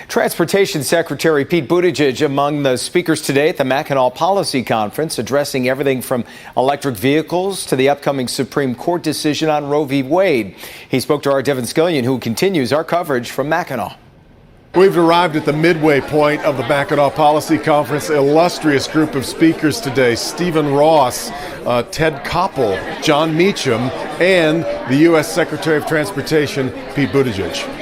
Transportation Secretary Pete Buttigieg among the speakers today at the Mackinac Policy Conference, addressing everything from electric vehicles to the upcoming Supreme Court decision on Roe v. Wade. He spoke to our Devin Scillian, who continues our coverage from Mackinac. We've arrived at the midway point of the Mackinac Policy Conference. Illustrious group of speakers today: Stephen Ross, Ted Koppel, Jon Meacham, and the U.S. Secretary of Transportation, Pete Buttigieg.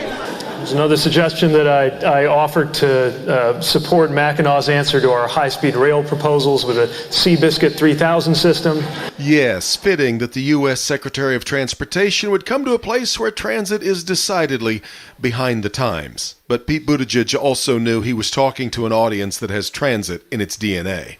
There's another suggestion that I offered to support Mackinac's answer to our high-speed rail proposals with a Seabiscuit 3000 system. Yes, fitting that the U.S. Secretary of Transportation would come to a place where transit is decidedly behind the times. But Pete Buttigieg also knew he was talking to an audience that has transit in its DNA.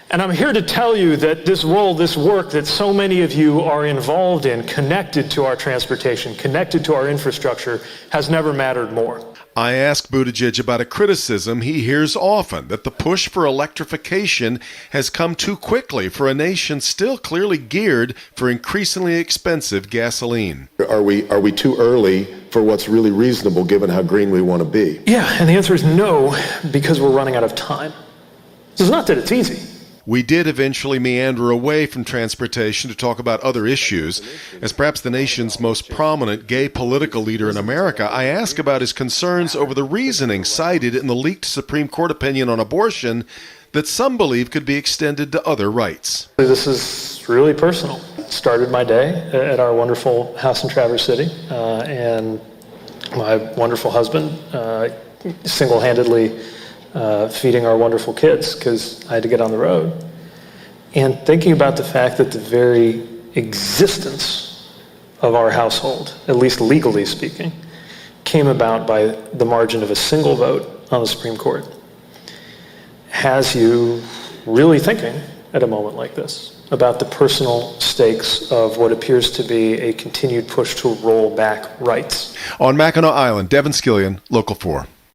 And I'm here to tell you that this role, this work that so many of you are involved in, connected to our transportation, connected to our infrastructure, has never mattered more. I asked Buttigieg about a criticism he hears often, that the push for electrification has come too quickly for a nation still clearly geared for increasingly expensive gasoline. Are we too early for what's really reasonable given how green we want to be? Yeah, and the answer is no, because we're running out of time. This is not that it's easy. We did eventually meander away from transportation to talk about other issues. As perhaps the nation's most prominent gay political leader in America, I asked about his concerns over the reasoning cited in the leaked Supreme Court opinion on abortion that some believe could be extended to other rights. This is really personal. It started my day at our wonderful house in Traverse City, and my wonderful husband single-handedly feeding our wonderful kids because I had to get on the road. And thinking about the fact that the very existence of our household, at least legally speaking, came about by the margin of a single vote on the Supreme Court, has you really thinking at a moment like this about the personal stakes of what appears to be a continued push to roll back rights. On Mackinac Island, Devin Scillian, Local 4.